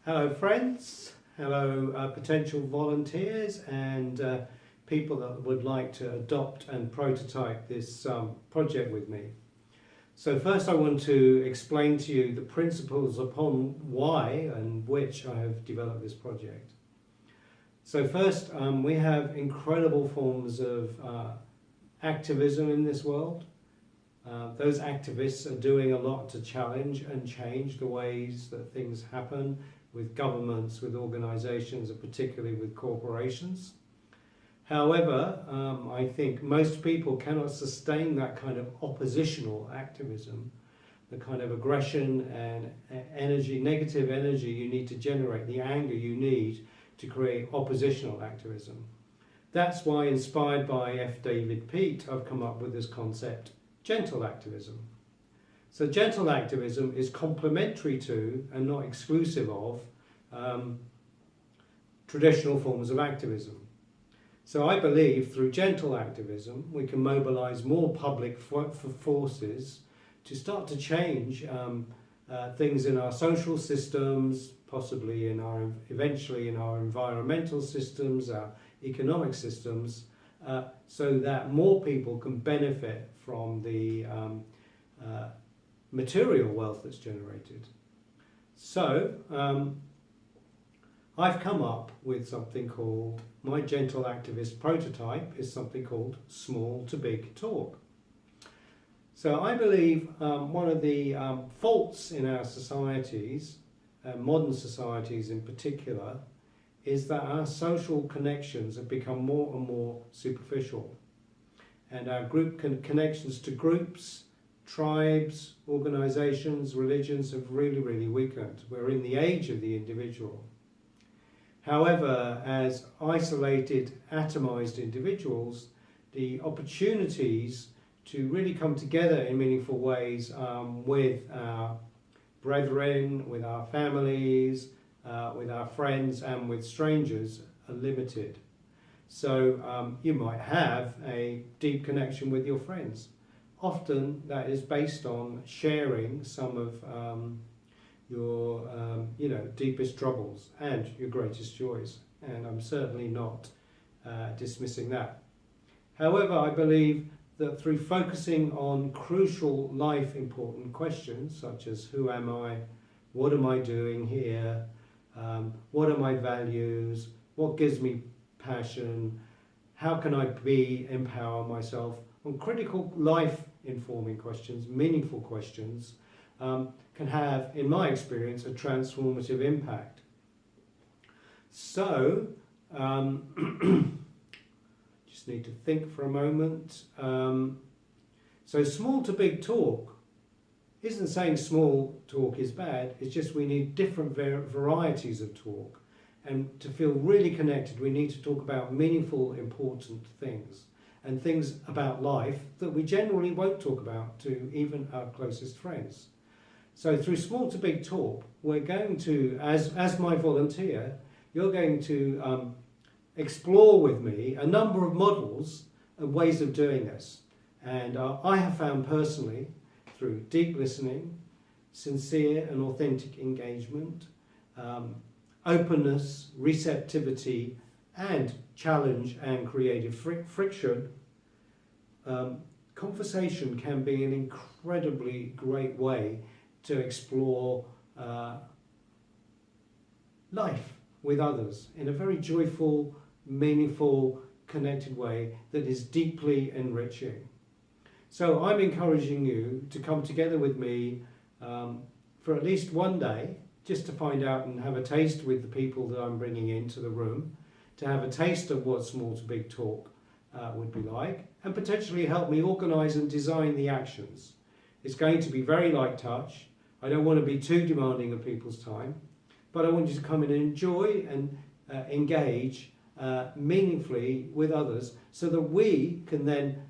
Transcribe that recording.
Hello friends, hello potential volunteers and people that would like to adopt and prototype this project with me. So first I want to explain to you the principles upon why and which I have developed this project. So first, we have incredible forms of activism in this world. Those activists are doing a lot to challenge and change the ways that things happen with governments, with organisations, and particularly with corporations. However, I think most people cannot sustain that kind of oppositional activism, the kind of aggression and energy, negative energy you need to generate, the anger you need to create oppositional activism. That's why, inspired by F. David Pete, I've come up with this concept, gentle activism. So gentle activism is complementary to and not exclusive of traditional forms of activism. So I believe through gentle activism we can mobilise more public forces to start to change things in our social systems, possibly eventually in our environmental systems, our economic systems, so that more people can benefit from the material wealth that's generated. So I've come up with something called, my gentle activist prototype is something called small to big talk. So I believe one of the faults in our societies, modern societies in particular, is that our social connections have become more and more superficial. And our connections to groups, tribes, organisations, religions have really weakened. We're in the age of the individual. However, as isolated, atomised individuals, the opportunities to really come together in meaningful ways with our brethren, with our families, with our friends and with strangers are limited. So you might have a deep connection with your friends. Often that is based on sharing some of your deepest troubles and your greatest joys, and I'm certainly not dismissing that. However, I believe that through focusing on crucial life important questions such as who am I, what am I doing here, what are my values, what gives me passion, how can I empower myself, on critical life informing questions, meaningful questions, can have, in my experience, a transformative impact. So, just need to think for a moment. So small to big talk isn't saying small talk is bad, it's just we need different varieties of talk. And to feel really connected, we need to talk about meaningful, important things and things about life that we generally won't talk about to even our closest friends. So through small to big talk, we're going to, as my volunteer, you're going to explore with me a number of models and ways of doing this. And I have found personally, through deep listening, sincere and authentic engagement, openness, receptivity, and challenge and creative friction, conversation can be an incredibly great way to explore life with others in a very joyful, meaningful, connected way that is deeply enriching. So I'm encouraging you to come together with me for at least one day, just to find out and have a taste with the people that I'm bringing into the room, to have a taste of what small to big talk would be like, and potentially help me organise and design the actions. It's going to be very light touch. I don't want to be too demanding of people's time, but I want you to come and enjoy and engage meaningfully with others so that we can then